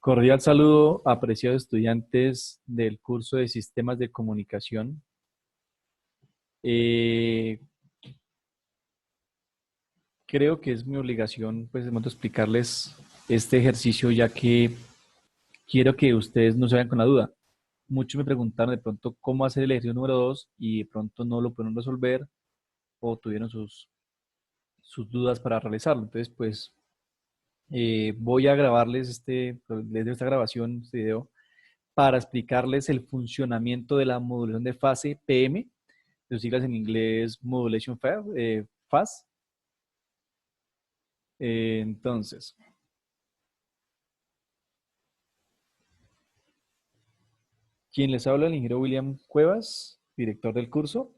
Cordial saludo, apreciados estudiantes del curso de Sistemas de Comunicación. Eh, Creo que es mi obligación, pues, de momento explicarles este ejercicio, ya que quiero que ustedes no se vayan con la duda. Muchos me preguntaron de pronto cómo hacer el ejercicio número 2 y de pronto no lo pudieron resolver o tuvieron sus dudas para realizarlo. Entonces, pues, voy a grabarles desde esta grabación, este video, para explicarles el funcionamiento de la modulación de fase PM, sus siglas en inglés Modulation Phase. Entonces, quien les habla, el ingeniero William Cuevas, director del curso,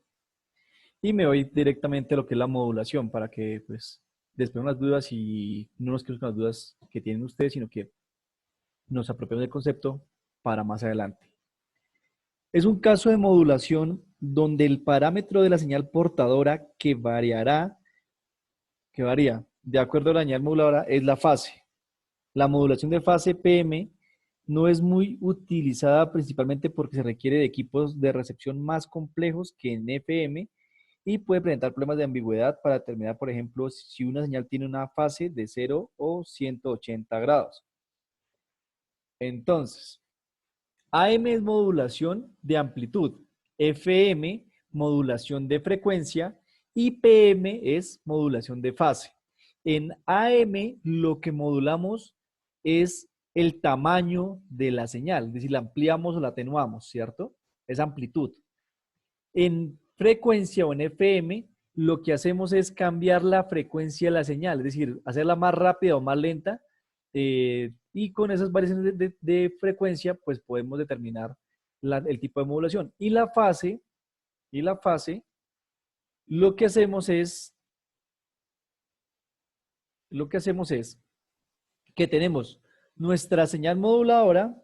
y me voy directamente a lo que es la modulación para que, pues, despejen las dudas y no nos quedemos con las dudas que tienen ustedes, sino que nos apropiemos del concepto para más adelante. Es un caso de modulación donde el parámetro de la señal portadora que varía de acuerdo a la señal moduladora es la fase. La modulación de fase PM no es muy utilizada principalmente porque se requiere de equipos de recepción más complejos que en FM y puede presentar problemas de ambigüedad para determinar, por ejemplo, si una señal tiene una fase de 0 o 180 grados. Entonces, AM es modulación de amplitud, FM modulación de frecuencia y PM es modulación de fase. En AM lo que modulamos es el tamaño de la señal, es decir, la ampliamos o la atenuamos, ¿cierto? Es amplitud. En frecuencia o en FM, lo que hacemos es cambiar la frecuencia de la señal, es decir, hacerla más rápida o más lenta, y con esas variaciones de frecuencia, pues podemos determinar el tipo de modulación. Y la fase, lo que hacemos es que tenemos nuestra señal moduladora,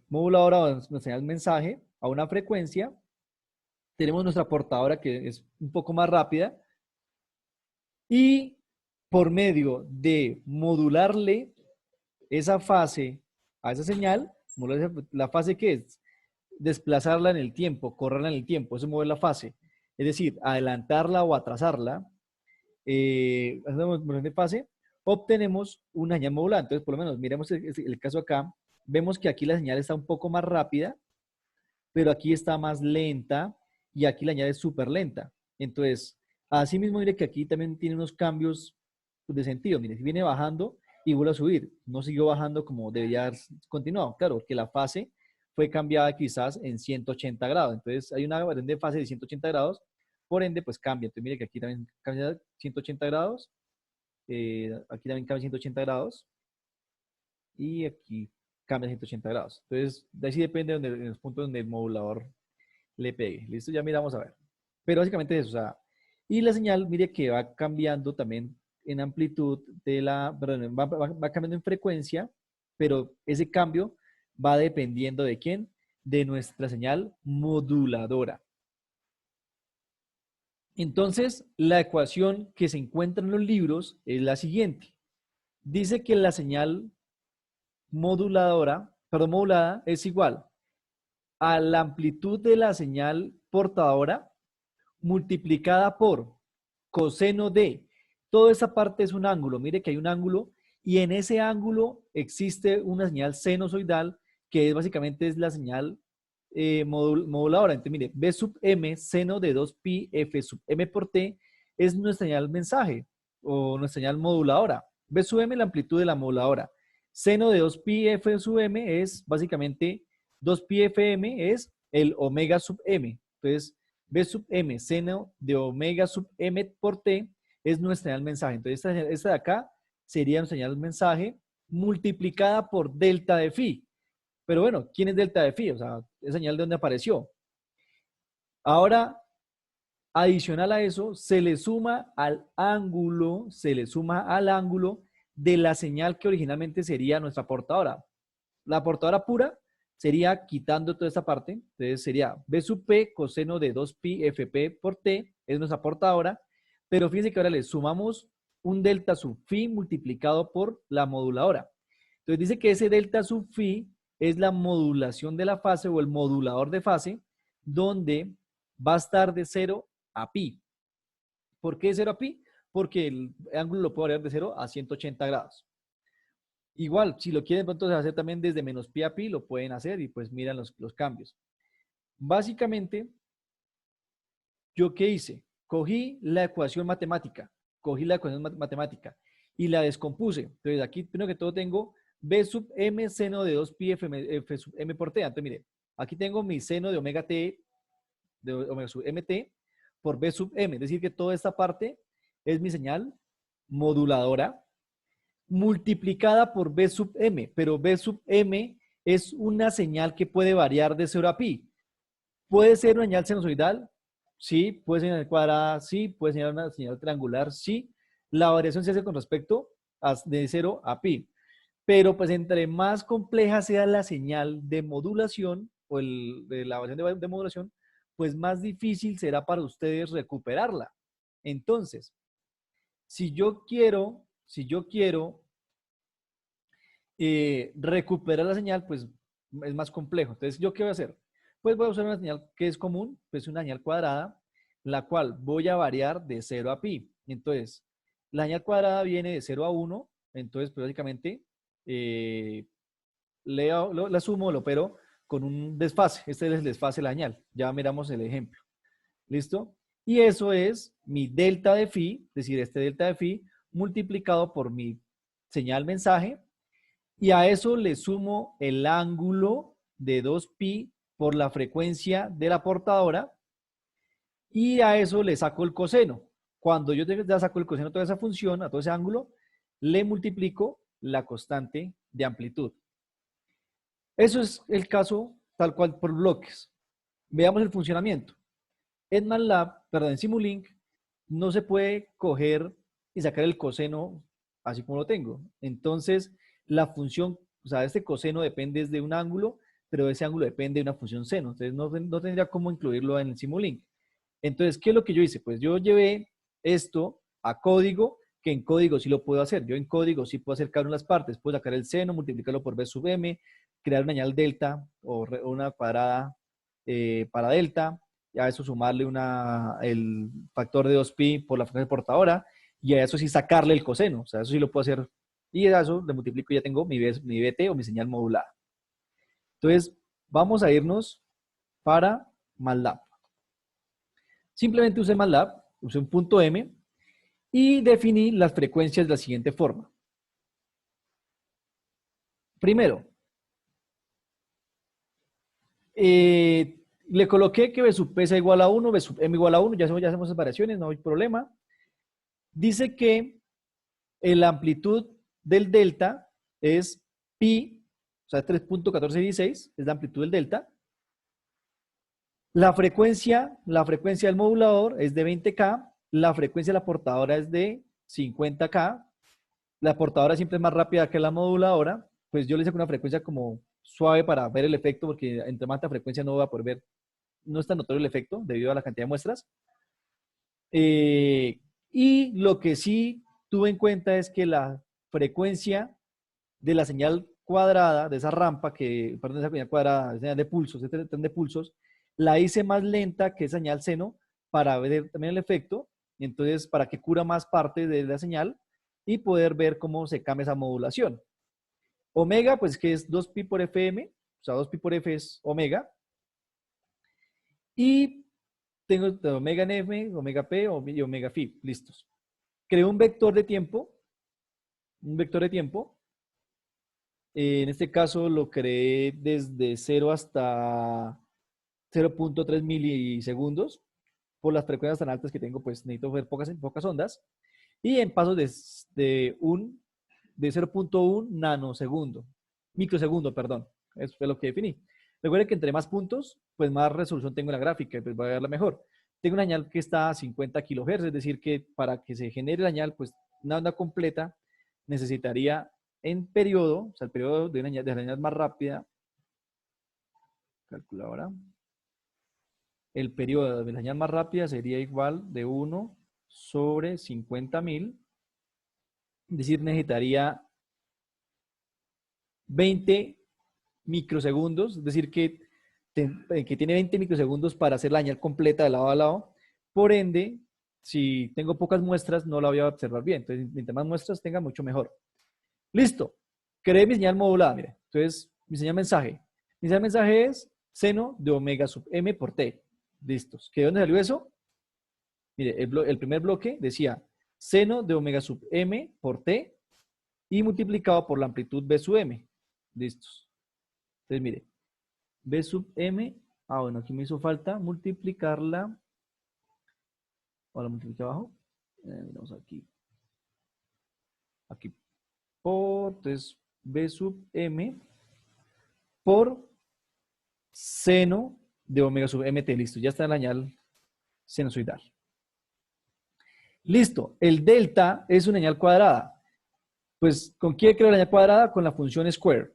moduladora, nuestra señal mensaje a una frecuencia, tenemos nuestra portadora que es un poco más rápida y por medio de modularle esa fase a esa señal, la fase que es desplazarla en el tiempo, correrla en el tiempo, eso mueve la fase, es decir, adelantarla o atrasarla, haciendo modulación de fase, obtenemos una señal modulada. Entonces, por lo menos, miremos el caso acá, vemos que aquí la señal está un poco más rápida, pero aquí está más lenta y aquí la señal es súper lenta. Entonces, así mismo, mire que aquí también tiene unos cambios de sentido. Mire, viene bajando y vuelve a subir. No siguió bajando como debería haber continuado. Claro, porque la fase fue cambiada quizás en 180 grados. Entonces, hay una variación de fase de 180 grados. Por ende, pues cambia. Entonces, mire que aquí también cambia 180 grados. Aquí también cambia 180 grados. Y aquí cambia 180 grados. Entonces, de ahí sí depende en los puntos donde el modulador le pegue. ¿Listo? Ya miramos a ver. Pero básicamente es eso. O sea, y la señal, mire que va cambiando también en amplitud perdón, va cambiando en frecuencia, pero ese cambio va dependiendo de quién, de nuestra señal moduladora. Entonces, la ecuación que se encuentra en los libros es la siguiente. Dice que la señal modulada es igual a la amplitud de la señal portadora multiplicada por coseno de. Toda esa parte es un ángulo. Mire que hay un ángulo y en ese ángulo existe una señal sinusoidal que básicamente es la señal moduladora. Entonces, mire, B sub m seno de 2pi f sub m por t es nuestra señal mensaje o nuestra señal moduladora. B sub m la amplitud de la moduladora. Seno de 2pi f sub m es básicamente 2pi fm es el omega sub m. Entonces, B sub m seno de omega sub m por t es nuestra señal mensaje. Entonces, esta de acá sería nuestra señal mensaje multiplicada por delta de phi. Pero bueno, ¿quién es delta de phi? O sea, esa señal de dónde apareció. Ahora, adicional a eso, se le suma al ángulo de la señal que originalmente sería nuestra portadora. La portadora pura sería quitando toda esta parte, entonces sería B sub P coseno de 2pi fp por t, es nuestra portadora, pero fíjense que ahora le sumamos un delta sub phi multiplicado por la moduladora. Entonces dice que ese delta sub phi es la modulación de la fase o el modulador de fase, donde va a estar de 0 a pi. ¿Por qué de 0 a pi? Porque el ángulo lo puedo variar de 0 a 180 grados. Igual, si lo quieren entonces hacer también desde menos pi a pi, lo pueden hacer y pues miran los cambios. Básicamente, ¿yo qué hice? Cogí la ecuación matemática, y la descompuse. Entonces aquí, primero que todo, tengo b sub m seno de 2pi f sub m por t. Entonces, mire, aquí tengo mi seno de omega t, de omega sub mt, por b sub m. Es decir, que toda esta parte es mi señal moduladora multiplicada por b sub m. Pero b sub m es una señal que puede variar de 0 a pi. ¿Puede ser una señal sinusoidal? Sí. ¿Puede ser señal cuadrada? Sí. ¿Puede ser una señal triangular? Sí. La variación se hace con respecto de 0 a pi. Pero pues entre más compleja sea la señal de modulación o la variación de modulación, pues más difícil será para ustedes recuperarla. Entonces, si yo quiero recuperar la señal, pues es más complejo. Entonces, ¿yo qué voy a hacer? Pues voy a usar una señal que es común, pues una señal cuadrada, la cual voy a variar de 0 a pi. Entonces, la señal cuadrada viene de 0 a 1, entonces, pues básicamente, la sumo, lo opero con un desfase. Este es el desfase de la señal. Ya miramos el ejemplo. ¿Listo? Y eso es mi delta de phi, es decir, este delta de phi multiplicado por mi señal mensaje, y a eso le sumo el ángulo de 2pi por la frecuencia de la portadora, y a eso le saco el coseno. Cuando yo ya saco el coseno a toda esa función, a todo ese ángulo, le multiplico la constante de amplitud. Eso es el caso tal cual por bloques. Veamos el funcionamiento. En MATLAB, perdón, en Simulink, no se puede coger y sacar el coseno así como lo tengo. Entonces, la función, o sea, este coseno depende de un ángulo, pero ese ángulo depende de una función seno. Entonces, no tendría cómo incluirlo en el Simulink. Entonces, ¿qué es lo que yo hice? Pues yo llevé esto a código, que en código sí lo puedo hacer. Yo en código sí puedo hacer cada una de las partes. Puedo sacar el seno, multiplicarlo por b sub m, crear una señal delta o una cuadrada para delta, y a eso sumarle el factor de 2pi por la frecuencia portadora, y a eso sí sacarle el coseno. O sea, eso sí lo puedo hacer. Y a eso le multiplico y ya tengo mi BT o mi señal modulada. Entonces, vamos a irnos para MATLAB. Simplemente usé MATLAB, usé un punto M y definí las frecuencias de la siguiente forma. Primero, le coloqué que B sub P sea igual a 1, B sub M igual a 1, ya hacemos esas variaciones, no hay problema. Dice que la amplitud del delta es pi, o sea, 3.1416, es la amplitud del delta. La frecuencia del modulador es de 20K, la frecuencia de la portadora es de 50K, la portadora siempre es más rápida que la moduladora, pues yo le saco una frecuencia como suave para ver el efecto, porque entre más alta frecuencia no va a poder ver, no es tan notorio el efecto debido a la cantidad de muestras. Y lo que sí tuve en cuenta es que la frecuencia de la señal cuadrada, de esa rampa, perdón, esa señal cuadrada, de señal de pulsos, este tren de pulsos, la hice más lenta que esa señal seno para ver también el efecto, y entonces para que cubra más parte de la señal y poder ver cómo se cambia esa modulación. Omega, pues que es 2pi por fm, o sea, 2pi por f es omega, y tengo omega en f, omega p y omega phi, listos. Creo un vector de tiempo. En este caso lo creé desde 0 hasta 0.3 milisegundos. Por las frecuencias tan altas que tengo, pues necesito ver pocas ondas. Y en pasos de 0.1 nanosegundo, microsegundo, perdón. Eso fue lo que definí. Recuerden que entre más puntos, pues más resolución tengo en la gráfica y pues va a verla mejor. Tengo una señal que está a 50 kHz, es decir, que para que se genere la señal, pues una onda completa necesitaría en periodo, o sea, el periodo de la señal más rápida, calculadora, el periodo de la señal más rápida sería igual de 1 sobre 50.000 Es decir, necesitaría 20 microsegundos, es decir, que tiene 20 microsegundos para hacer la señal completa de lado a lado. Por ende, si tengo pocas muestras, no la voy a observar bien. Entonces, mientras más muestras tenga, mucho mejor. Listo. Creé mi señal modulada, mire. Entonces, mi señal mensaje. Mi señal mensaje es seno de omega sub m por t. Listos. ¿De dónde salió eso? Mire, el primer bloque decía seno de omega sub m por t y multiplicado por la amplitud b sub m. Listos. Entonces, mire, b sub m, bueno, aquí me hizo falta multiplicarla. Ahora multiplica abajo. Miramos aquí. Aquí por, entonces, b sub m por seno de omega sub mt. Listo, ya está la señal sinusoidal. Listo, el delta es una señal cuadrada. Pues, ¿con quién creo la señal cuadrada? Con la función square.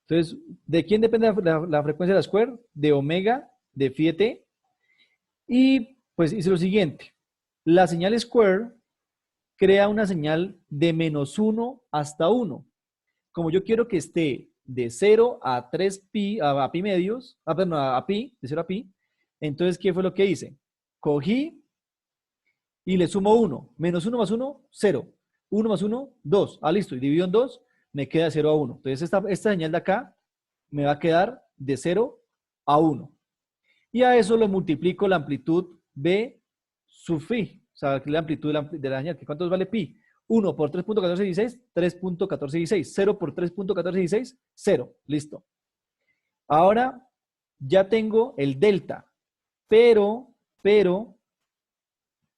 Entonces, ¿de quién depende la frecuencia de la square? De omega, de phi de t. Y pues hice lo siguiente. La señal square crea una señal de -1 hasta 1. Como yo quiero que esté de 0 a 3 pi, a pi medios, perdón, a pi, de 0 a pi, entonces, ¿qué fue lo que hice? Cogí y le sumo 1. -1 más 1, 0. 1 más 1, 2. Listo. Y divido en 2, me queda 0 a 1. Entonces, esta señal de acá me va a quedar de 0 a 1. Y a eso lo multiplico la amplitud b sub phi. O sea, la amplitud de la señal. ¿Cuánto vale pi? 1 por 3.1416, 3.1416. 0 por 3.1416, 0. Listo. Ahora ya tengo el delta. Pero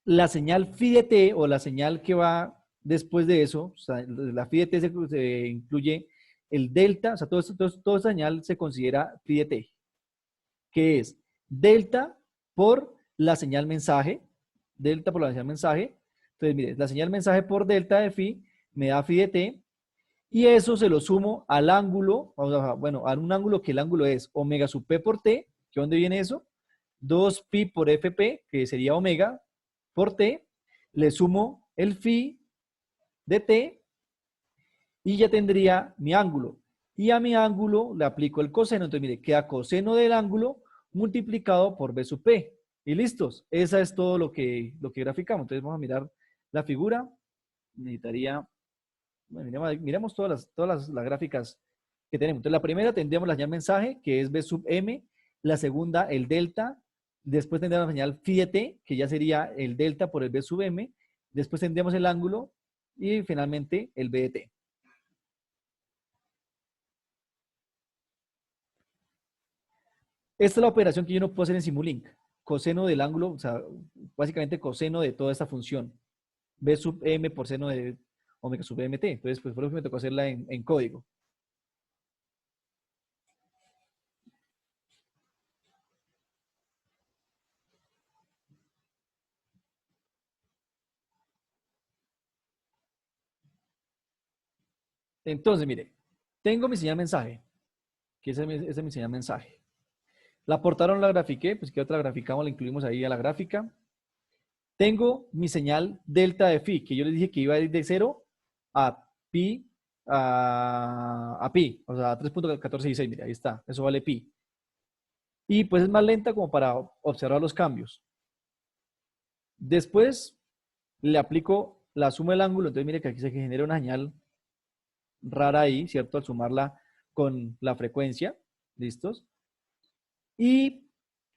la señal phi de t o la señal que va después de eso, o sea, la phi de t se incluye el delta, o sea, toda señal se considera phi de t, que es delta por la señal mensaje, delta por la señal mensaje. Entonces, mire, la señal mensaje por delta de phi me da phi de t, y eso se lo sumo al ángulo, bueno, a un ángulo que el ángulo es omega sub p por t, ¿que dónde viene eso? 2pi por fp, que sería omega, por t, le sumo el phi de t y ya tendría mi ángulo. Y a mi ángulo le aplico el coseno. Entonces, mire, queda coseno del ángulo multiplicado por b sub p. Y listos. Esa es todo lo que graficamos. Entonces, vamos a mirar la figura. Necesitaría, bueno, miremos las gráficas que tenemos. Entonces, la primera tendríamos la señal mensaje, que es b sub m. La segunda, el delta. Después tendríamos la señal phi de t, que ya sería el delta por el b sub m. Después tendríamos el ángulo y finalmente el b de t. Esta es la operación que yo no puedo hacer en Simulink. Coseno del ángulo, o sea, básicamente coseno de toda esta función. B sub m por seno de omega sub mt. Entonces, pues por eso me tocó hacerla en código. Entonces, mire, tengo mi señal mensaje, que esa es mi señal mensaje. La portaron, la grafiqué, pues que otra graficamos, la incluimos ahí a la gráfica. Tengo mi señal delta de phi, que yo les dije que iba a ir de 0 a pi, a pi, o sea, a 3.1416, mira, ahí está, eso vale pi. Y pues es más lenta como para observar los cambios. Después le aplico la suma del ángulo, entonces mire que aquí se genera una señal rara ahí, ¿cierto? Al sumarla con la frecuencia, ¿listos? Y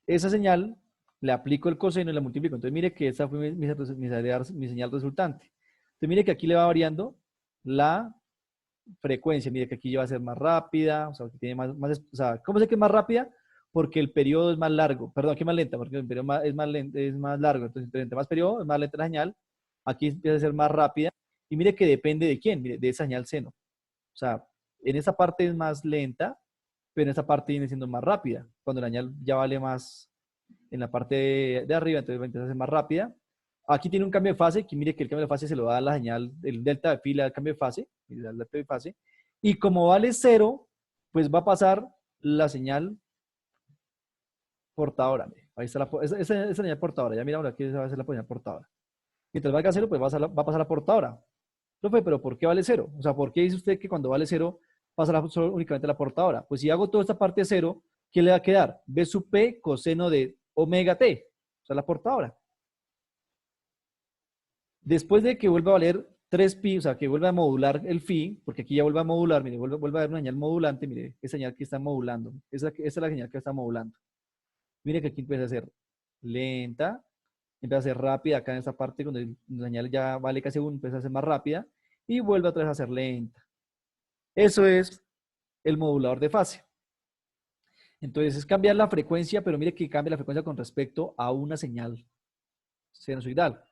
esa señal le aplico el coseno y la multiplico. Entonces mire que esta fue mi señal resultante. Entonces mire que aquí le va variando la frecuencia. Mire que aquí ya va a ser más rápida, o sea, que tiene o sea, ¿cómo sé que es más rápida? Porque el periodo es más largo. Perdón, aquí es más lenta, porque el periodo es más largo. Entonces, entre más periodo, es más lenta la señal. Aquí empieza a ser más rápida. Y mire que depende de quién, mire, de esa señal seno. O sea, en esa parte es más lenta, pero en esta parte viene siendo más rápida. Cuando la señal ya vale más en la parte de arriba, entonces va a empezar a ser más rápida. Aquí tiene un cambio de fase, que mire que el cambio de fase se lo da a la señal, el delta de fila, el cambio de fase, el delta de fase. Y como vale 0, pues va a pasar la señal portadora. Ahí está esa señal portadora. Ya miramos aquí, esa va a ser la señal portadora. Mientras valga 0, pues va a pasar la portadora. Profe, pero ¿por qué vale cero? O sea, ¿por qué dice usted que cuando vale cero pasa solo únicamente la portadora? Pues si hago toda esta parte cero, ¿qué le va a quedar? B sub P coseno de omega T, o sea, la portadora. Después de que vuelva a valer 3pi, o sea, que vuelva a modular el phi, porque aquí ya vuelve a modular, mire, vuelve a haber una señal modulante, mire, esa señal que está modulando, esa es la señal que está modulando. Mire que aquí empieza a ser lenta, empieza a ser rápida acá en esta parte, cuando la señal ya vale casi 1, empieza a ser más rápida, y vuelve otra vez a ser lenta. Eso es el modulador de fase. Entonces es cambiar la frecuencia, pero mire que cambia la frecuencia con respecto a una señal sinusoidal.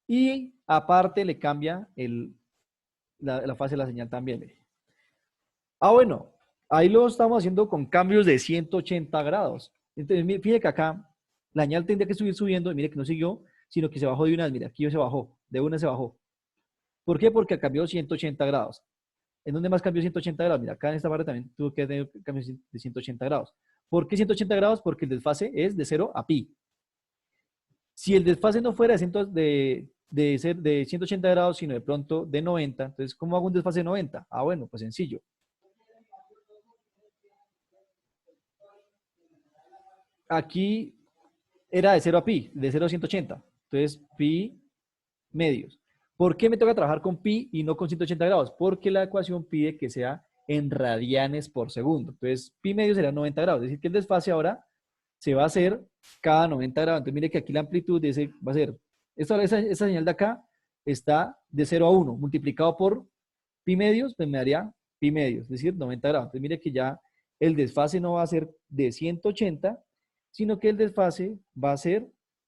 Y aparte le cambia la fase de la señal también. Ah, bueno, ahí lo estamos haciendo con cambios de 180 grados. Entonces, fíjate que acá la señal tendría que subir subiendo, y mire que no siguió, sino que se bajó de una vez. Mire, aquí se bajó, de una se bajó. ¿Por qué? Porque cambió 180 grados. ¿En dónde más cambió 180 grados? Mira, acá en esta parte también tuvo que tener cambios de 180 grados. ¿Por qué 180 grados? Porque el desfase es de 0 a pi. Si el desfase no fuera de 180 grados, sino de pronto de 90, entonces, ¿cómo hago un desfase de 90? Ah, bueno, pues sencillo. Aquí era de 0 a pi, de 0 a 180. Entonces, pi medios. ¿Por qué me toca trabajar con pi y no con 180 grados? Porque la ecuación pide que sea en radianes por segundo. Entonces, pi medio será 90 grados. Es decir, que el desfase ahora se va a hacer cada 90 grados. Entonces, mire que aquí la amplitud de ese va a ser, esa señal de acá está de 0 a 1, multiplicado por pi medios, pues me daría pi medios, es decir, 90 grados. Entonces, mire que ya el desfase no va a ser de 180, sino que el desfase va a ser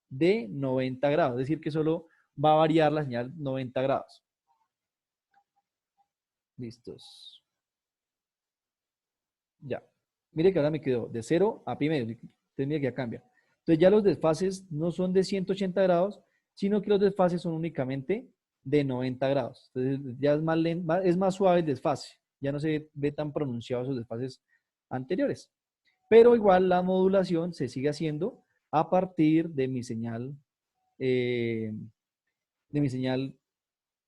de 90 grados, es decir, que solo va a variar la señal 90 grados. Listos. Ya. Mire que ahora me quedó de 0 a pi medio. Entonces, mire que ya cambia. Entonces, ya los desfases no son de 180 grados, sino que los desfases son únicamente de 90 grados. Entonces, ya es más, es más suave el desfase. Ya no se ve tan pronunciados esos desfases anteriores. Pero igual la modulación se sigue haciendo a partir eh, de mi señal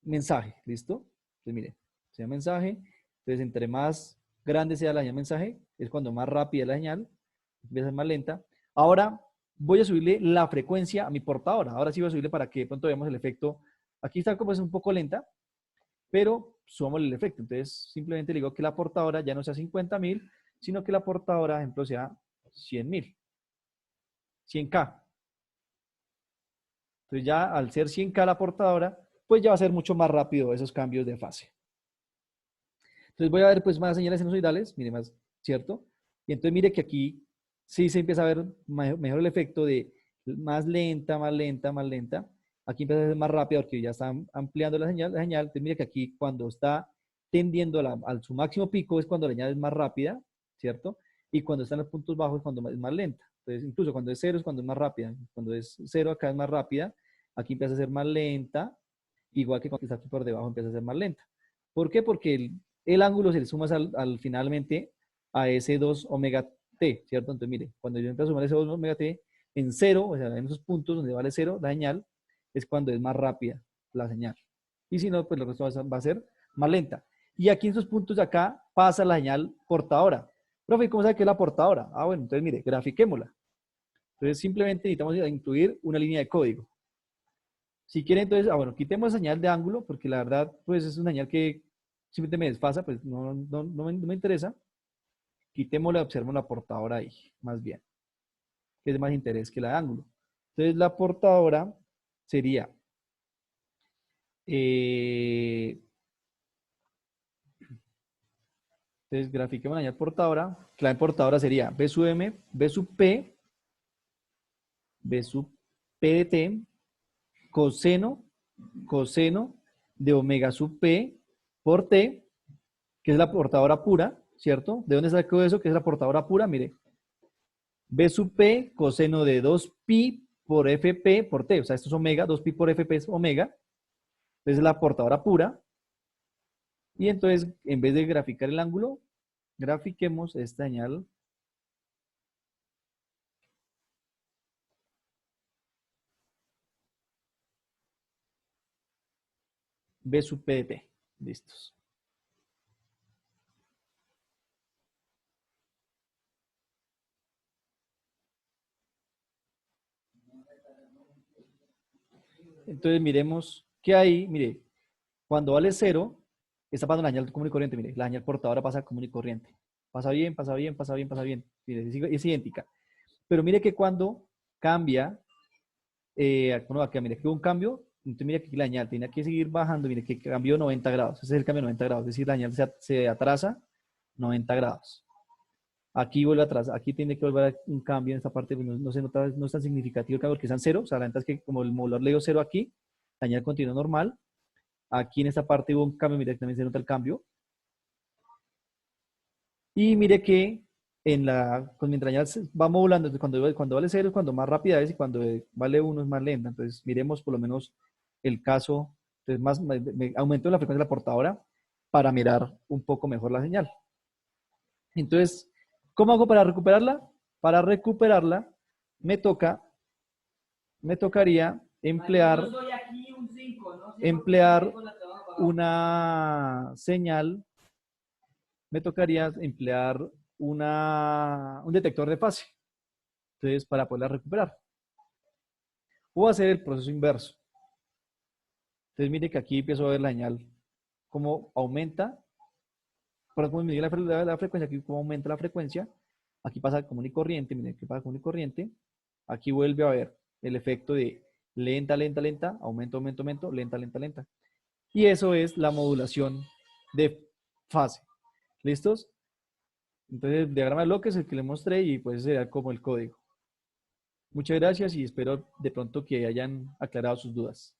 mensaje, ¿listo? Entonces, mire, sea mensaje. Entonces, entre más grande sea la señal mensaje, es cuando más rápida es la señal, empieza a ser más lenta. Ahora voy a subirle la frecuencia a mi portadora. Ahora sí voy a subirle para que de pronto veamos el efecto. Aquí está como es un poco lenta, pero subamos el efecto. Entonces, simplemente le digo que la portadora ya no sea 50.000, sino que la portadora, por ejemplo, sea 100.000, 100K. Entonces, ya al ser 100K la portadora, pues ya va a ser mucho más rápido esos cambios de fase. Entonces voy a ver pues más señales sinusoidales, mire más, ¿cierto? Y entonces mire que aquí sí se empieza a ver mejor el efecto de más lenta, más lenta, más lenta. Aquí empieza a ser más rápido porque ya está ampliando la señal. Entonces mire que aquí cuando está tendiendo a su máximo pico es cuando la señal es más rápida, ¿cierto? Y cuando está en los puntos bajos es cuando es más lenta. Entonces incluso cuando es cero es cuando es más rápida. Cuando es cero acá es más rápida. Aquí empieza a ser más lenta. Igual que cuando está aquí por debajo empieza a ser más lenta. ¿Por qué? Porque el ángulo se le suma finalmente a ese 2 omega t, ¿cierto? Entonces, mire, cuando yo empiezo a sumar ese 2 omega t en cero, o sea, en esos puntos donde vale cero, la señal, es cuando es más rápida la señal. Y si no, pues el resto va a ser más lenta. Y aquí en esos puntos de acá pasa la señal portadora. Profe, ¿cómo sabe qué es la portadora? Ah, bueno, entonces mire, grafiquémosla. Entonces simplemente necesitamos incluir una línea de código. Si quiere, entonces, bueno, quitemos la señal de ángulo, porque la verdad, pues es una señal que simplemente me desfasa, pues no me interesa. Quitémosla, observemos la portadora ahí, más bien, que es de más interés que la de ángulo. Entonces, la portadora sería, eh, entonces, grafiquemos la señal portadora. La portadora sería B sub M, B sub P, B sub P de T, coseno de omega sub P por T, que es la portadora pura, ¿cierto? ¿De dónde sacó eso? Que es la portadora pura, mire. B sub P, coseno de 2pi por Fp por T. O sea, esto es omega, 2pi por Fp es omega. Entonces es la portadora pura. Y entonces, en vez de graficar el ángulo, grafiquemos esta señal. B sub P de P. Listos. Entonces miremos que ahí, mire, cuando vale 0, está pasando la señal común y corriente. Mire, la señal portadora pasa común y corriente. Pasa bien, pasa bien, pasa bien, pasa bien. Mire, es idéntica. Pero mire que cuando cambia, bueno, acá mire que hubo un cambio, entonces mire que la señal tiene que seguir bajando. Mire que cambió 90 grados. Ese es el cambio de 90 grados. Es decir, la señal se atrasa 90 grados. Aquí vuelve atrás, aquí tiene que volver a un cambio en esta parte, pues no se nota, no es tan significativo el cambio porque están cero, o sea, la neta es que como el modulador le dio cero aquí, la señal continúa normal. Aquí en esta parte hubo un cambio, mire, también se nota el cambio. Y mire que mientras la señal va modulando, entonces cuando vale cero es cuando más rápida es y cuando vale uno es más lenta. Entonces miremos por lo menos el caso, entonces aumento la frecuencia de la portadora para mirar un poco mejor la señal. Entonces, ¿cómo hago para recuperarla? Para recuperarla me tocaría emplear una señal, me tocaría emplear un detector de fase. Entonces, para poderla recuperar. O hacer el proceso inverso. Entonces, mire que aquí empiezo a ver la señal, cómo aumenta. Por ejemplo, me dio la frecuencia, aquí cómo aumenta la frecuencia. Aquí pasa común y corriente, mire que pasa común y corriente. Aquí vuelve a ver el efecto de lenta, lenta, lenta, aumento, aumento, aumento, lenta, lenta, lenta. Y eso es la modulación de fase. ¿Listos? Entonces, el diagrama de bloques es el que le mostré y pues será como el código. Muchas gracias y espero de pronto que hayan aclarado sus dudas.